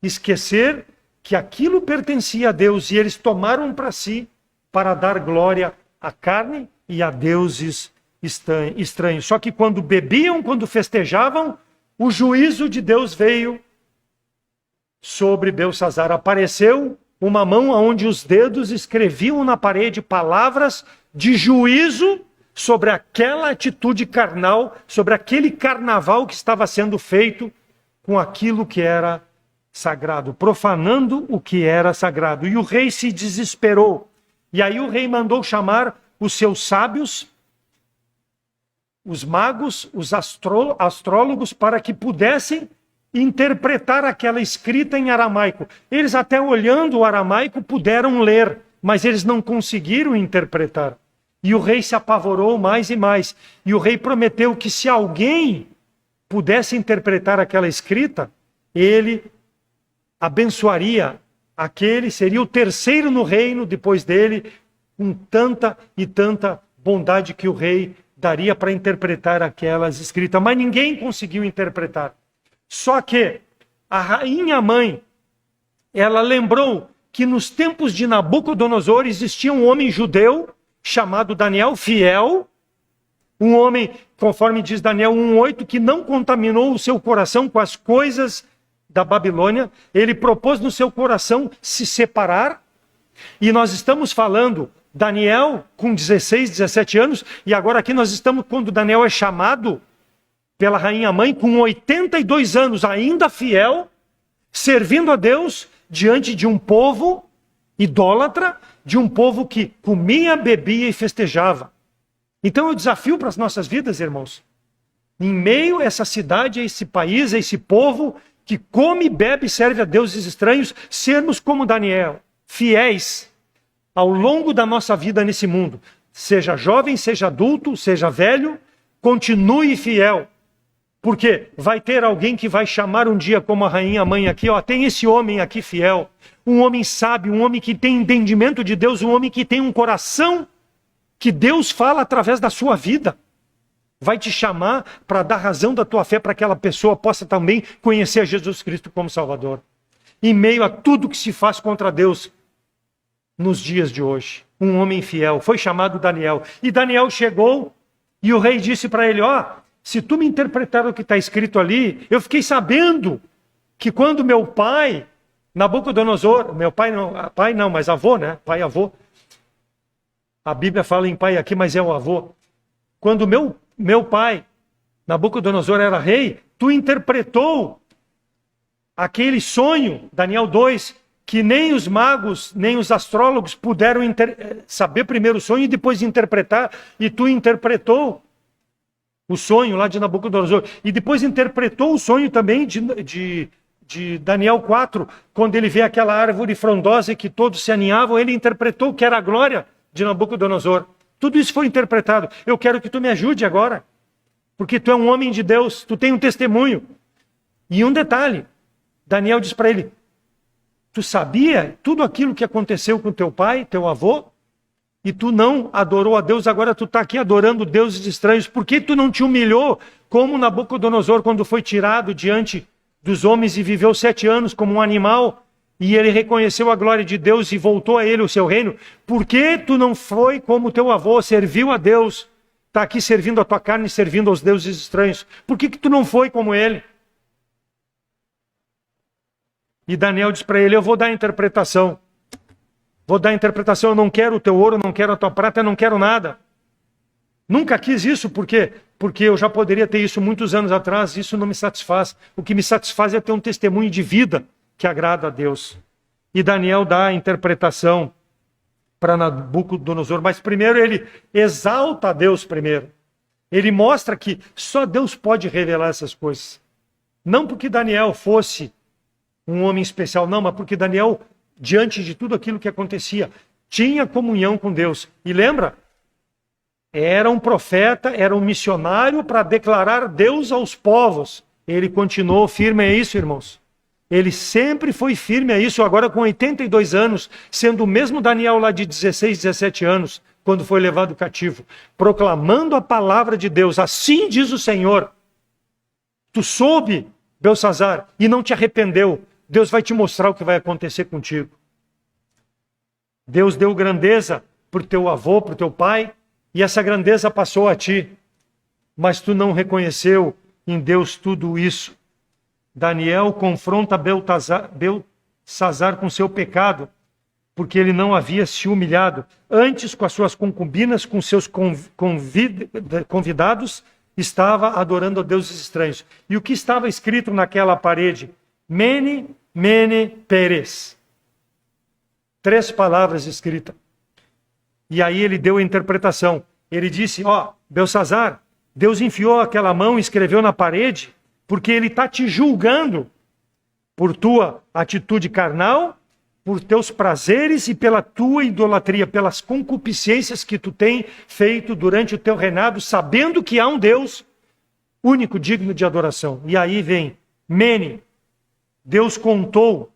Speaker 1: Esquecer que aquilo pertencia a Deus e eles tomaram para si para dar glória à carne e a deuses estranhos. Só que quando bebiam, quando festejavam, o juízo de Deus veio sobre Belsazzar. Apareceu uma mão onde os dedos escreviam na parede palavras de juízo sobre aquela atitude carnal, sobre aquele carnaval que estava sendo feito com aquilo que era sagrado, profanando o que era sagrado. E o rei se desesperou. E aí o rei mandou chamar os seus sábios, os magos, os astrólogos, para que pudessem interpretar aquela escrita em aramaico. Eles até olhando o aramaico puderam ler, mas eles não conseguiram interpretar. E o rei se apavorou mais e mais. E o rei prometeu que se alguém pudesse interpretar aquela escrita, ele abençoaria aquele, seria o terceiro no reino depois dele, com tanta e tanta bondade que o rei daria para interpretar aquelas escritas. Mas ninguém conseguiu interpretar. Só que a rainha mãe, ela lembrou que nos tempos de Nabucodonosor existia um homem judeu chamado Daniel, fiel, um homem, conforme diz Daniel 1:8, que não contaminou o seu coração com as coisas da Babilônia. Ele propôs no seu coração se separar. E nós estamos falando Daniel com 16, 17 anos, e agora aqui nós estamos quando Daniel é chamado pela rainha mãe com 82 anos, ainda fiel, servindo a Deus diante de um povo idólatra, de um povo que comia, bebia e festejava. Então eu desafio para as nossas vidas, irmãos, em meio a essa cidade, a esse país, a esse povo que come, bebe e serve a deuses estranhos, sermos como Daniel, fiéis ao longo da nossa vida nesse mundo. Seja jovem, seja adulto, seja velho, continue fiel. Porque vai ter alguém que vai chamar um dia, como a rainha mãe aqui, ó, tem esse homem aqui fiel, um homem sábio, um homem que tem entendimento de Deus, um homem que tem um coração que Deus fala através da sua vida. Vai te chamar para dar razão da tua fé, para que aquela pessoa possa também conhecer a Jesus Cristo como Salvador. Em meio a tudo que se faz contra Deus nos dias de hoje. Um homem fiel, foi chamado Daniel. E Daniel chegou e o rei disse para ele, ó, se tu me interpretar o que está escrito ali, eu fiquei sabendo que quando meu pai, Nabucodonosor, meu pai não, mas avô, né? Pai e avô. A Bíblia fala em pai aqui, mas é o avô. Quando meu pai, Nabucodonosor, era rei, tu interpretou aquele sonho, Daniel 2, que nem os magos, nem os astrólogos puderam saber primeiro o sonho e depois interpretar, e tu interpretou o sonho lá de Nabucodonosor. E depois interpretou o sonho também de Daniel 4, quando ele vê aquela árvore frondosa e que todos se aninhavam, ele interpretou que era a glória de Nabucodonosor. Tudo isso foi interpretado. Eu quero que tu me ajude agora, porque tu é um homem de Deus, tu tem um testemunho. E um detalhe, Daniel diz para ele, tu sabia tudo aquilo que aconteceu com teu pai, teu avô? E tu não adorou a Deus, agora tu está aqui adorando deuses estranhos. Por que tu não te humilhou como Nabucodonosor quando foi tirado diante dos homens e viveu 7 anos como um animal? E ele reconheceu a glória de Deus e voltou a ele o seu reino. Por que tu não foi como teu avô, serviu a Deus, está aqui servindo a tua carne e servindo aos deuses estranhos? Por que tu não foi como ele? E Daniel diz para ele, eu vou dar a interpretação. Vou dar a interpretação, eu não quero o teu ouro, eu não quero a tua prata, eu não quero nada. Nunca quis isso, por quê? Porque eu já poderia ter isso muitos anos atrás, isso não me satisfaz. O que me satisfaz é ter um testemunho de vida que agrada a Deus. E Daniel dá a interpretação para Nabucodonosor, mas primeiro ele exalta a Deus primeiro. Ele mostra que só Deus pode revelar essas coisas. Não porque Daniel fosse um homem especial, não, mas porque Daniel, diante de tudo aquilo que acontecia, tinha comunhão com Deus. E lembra? Era um profeta, era um missionário para declarar Deus aos povos. Ele continuou firme a isso, irmãos. Ele sempre foi firme a isso, agora com 82 anos, sendo o mesmo Daniel lá de 16, 17 anos, quando foi levado cativo, proclamando a palavra de Deus. Assim diz o Senhor. Tu soube, Belsazzar, e não te arrependeu. Deus vai te mostrar o que vai acontecer contigo. Deus deu grandeza para o teu avô, para o teu pai, e essa grandeza passou a ti, mas tu não reconheceu em Deus tudo isso. Daniel confronta Beltesazar com seu pecado, porque ele não havia se humilhado. Antes, com as suas concubinas, com seus convidados, estava adorando a deuses estranhos. E o que estava escrito naquela parede? Mene, Mene, Peres. 3 palavras escritas. E aí ele deu a interpretação. Ele disse, Beltesazar, Deus enfiou aquela mão e escreveu na parede, porque ele está te julgando por tua atitude carnal, por teus prazeres e pela tua idolatria, pelas concupiscências que tu tem feito durante o teu reinado, sabendo que há um Deus único, digno de adoração. E aí vem Mene, Deus contou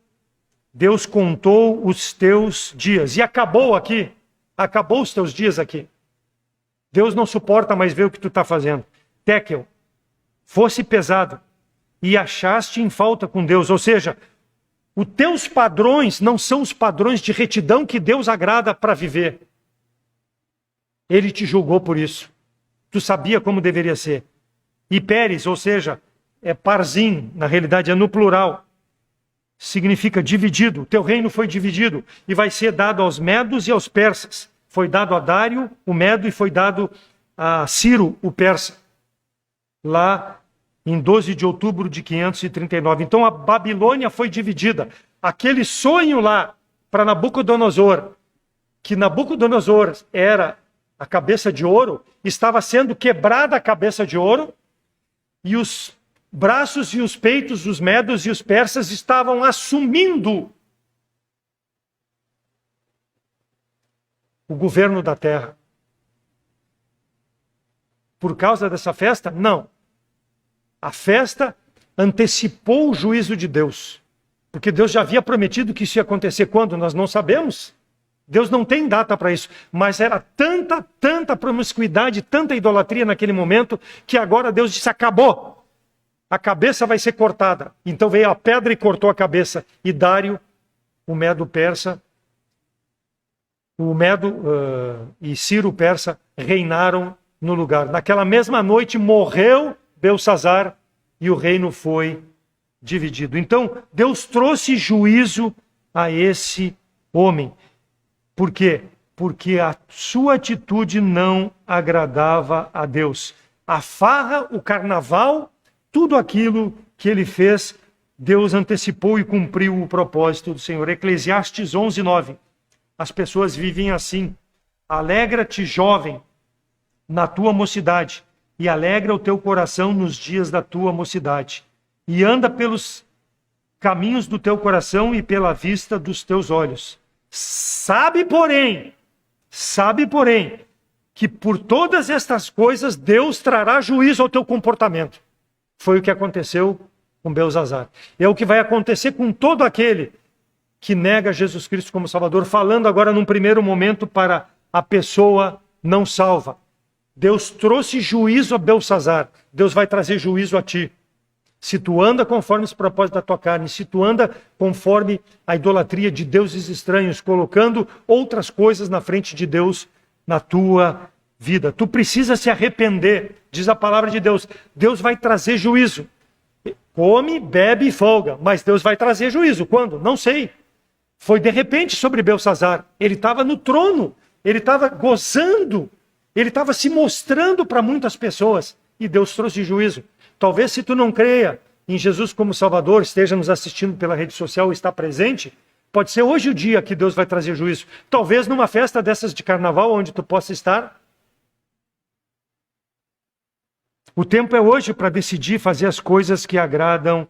Speaker 1: os teus dias. E acabou os teus dias aqui. Deus não suporta mais ver o que tu está fazendo. Tekel, fosse pesado e achaste em falta com Deus, ou seja, os teus padrões não são os padrões de retidão que Deus agrada para viver. Ele te julgou por isso. Tu sabia como deveria ser. E Peres, ou seja, é parzim, na realidade é no plural. Significa dividido. O teu reino foi dividido e vai ser dado aos medos e aos persas. Foi dado a Dário, o medo, e foi dado a Ciro, o persa. Lá em 12 de outubro de 539. Então a Babilônia foi dividida. Aquele sonho lá para Nabucodonosor, que Nabucodonosor era a cabeça de ouro, estava sendo quebrada a cabeça de ouro, e os braços e os peitos dos medos e os persas estavam assumindo o governo da terra. Por causa dessa festa? Não. A festa antecipou o juízo de Deus. Porque Deus já havia prometido que isso ia acontecer quando? Nós não sabemos. Deus não tem data para isso. Mas era tanta promiscuidade, tanta idolatria naquele momento, que agora Deus disse, acabou. A cabeça vai ser cortada. Então veio a pedra e cortou a cabeça. E Dário, o medo persa, e Ciro persa reinaram no lugar. Naquela mesma noite morreu Beltesazar e o reino foi dividido. Então, Deus trouxe juízo a esse homem. Por quê? Porque a sua atitude não agradava a Deus. A farra, o carnaval, tudo aquilo que ele fez, Deus antecipou e cumpriu o propósito do Senhor. Eclesiastes 11:9. As pessoas vivem assim. Alegra-te, jovem, na tua mocidade, e alegra o teu coração nos dias da tua mocidade. E anda pelos caminhos do teu coração e pela vista dos teus olhos. Sabe, porém, que por todas estas coisas Deus trará juízo ao teu comportamento. Foi o que aconteceu com Beltesazar. É o que vai acontecer com todo aquele que nega Jesus Cristo como Salvador, falando agora num primeiro momento para a pessoa não salva. Deus trouxe juízo a Beltesazar. Deus vai trazer juízo a ti. Se tu anda conforme os propósitos da tua carne, se tu anda conforme a idolatria de deuses estranhos, colocando outras coisas na frente de Deus na tua vida. Tu precisa se arrepender, diz a palavra de Deus. Deus vai trazer juízo. Come, bebe e folga, mas Deus vai trazer juízo. Quando? Não sei. Foi de repente sobre Beltesazar. Ele estava no trono, ele estava gozando, ele estava se mostrando para muitas pessoas e Deus trouxe juízo. Talvez se tu não creia em Jesus como Salvador, esteja nos assistindo pela rede social ou está presente, pode ser hoje o dia que Deus vai trazer juízo. Talvez numa festa dessas de carnaval onde tu possa estar. O tempo é hoje para decidir fazer as coisas que agradam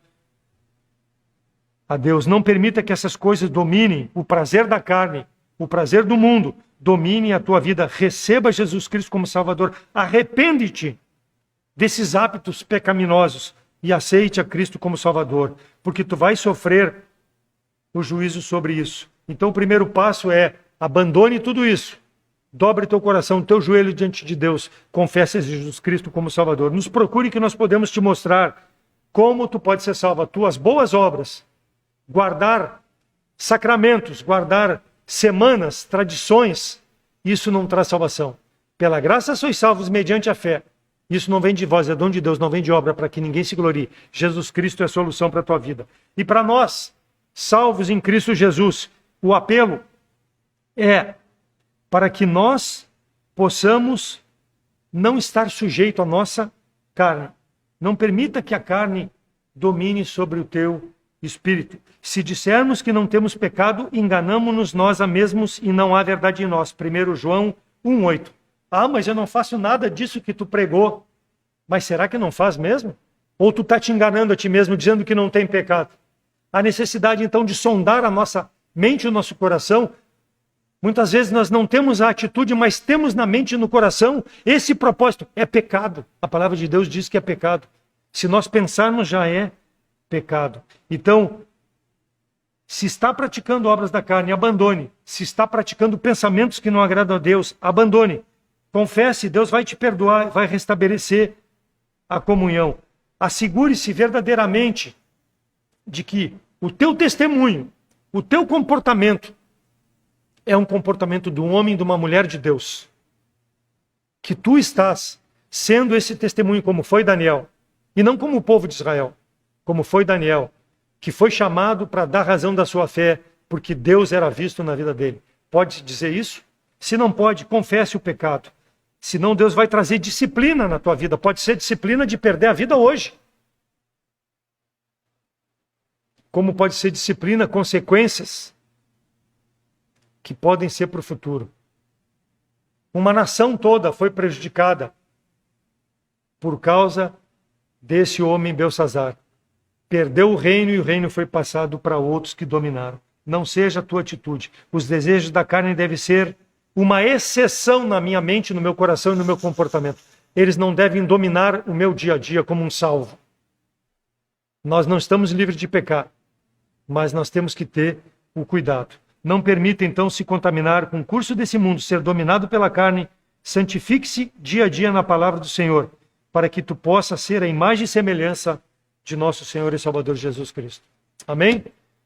Speaker 1: a Deus. Não permita que essas coisas dominem o prazer da carne, o prazer do mundo, domine a tua vida. Receba Jesus Cristo como Salvador. Arrepende-te desses hábitos pecaminosos e aceite a Cristo como Salvador, porque tu vais sofrer o juízo sobre isso. Então o primeiro passo é: abandone tudo isso, dobre teu coração, teu joelho diante de Deus, confesse a Jesus Cristo como Salvador. Nos procure que nós podemos te mostrar como tu pode ser salvo. Tuas boas obras, guardar sacramentos, guardar semanas, tradições, isso não traz salvação. Pela graça sois salvos mediante a fé. Isso não vem de vós, é dom de Deus, não vem de obra, para que ninguém se glorie. Jesus Cristo é a solução para a tua vida. E para nós, salvos em Cristo Jesus, o apelo é para que nós possamos não estar sujeito à nossa carne. Não permita que a carne domine sobre o teu espírito. Se dissermos que não temos pecado, enganamo-nos nós a mesmos e não há verdade em nós. 1 João 1,8. Ah, mas eu não faço nada disso que tu pregou. Mas será que não faz mesmo? Ou tu está te enganando a ti mesmo, dizendo que não tem pecado? A necessidade, então, de sondar a nossa mente e o nosso coração. Muitas vezes nós não temos a atitude, mas temos na mente e no coração esse propósito. É pecado. A palavra de Deus diz que é pecado. Se nós pensarmos, já é pecado. Então, se está praticando obras da carne, abandone. Se está praticando pensamentos que não agradam a Deus, abandone. Confesse, Deus vai te perdoar, vai restabelecer a comunhão. Assegure-se verdadeiramente de que o teu testemunho, o teu comportamento é um comportamento de um homem e de uma mulher de Deus. Que tu estás sendo esse testemunho como foi Daniel, e não como o povo de Israel, como foi Daniel, que foi chamado para dar razão da sua fé, porque Deus era visto na vida dele. Pode dizer isso? Se não pode, confesse o pecado. Senão Deus vai trazer disciplina na tua vida. Pode ser disciplina de perder a vida hoje. Como pode ser disciplina, consequências que podem ser para o futuro. Uma nação toda foi prejudicada por causa desse homem Belsazzar. Perdeu o reino e o reino foi passado para outros que dominaram. Não seja a tua atitude. Os desejos da carne devem ser uma exceção na minha mente, no meu coração e no meu comportamento. Eles não devem dominar o meu dia a dia como um salvo. Nós não estamos livres de pecar, mas nós temos que ter o cuidado. Não permita, então, se contaminar com o curso desse mundo, ser dominado pela carne. Santifique-se dia a dia na palavra do Senhor, para que tu possa ser a imagem e semelhança de nosso Senhor e Salvador Jesus Cristo. Amém?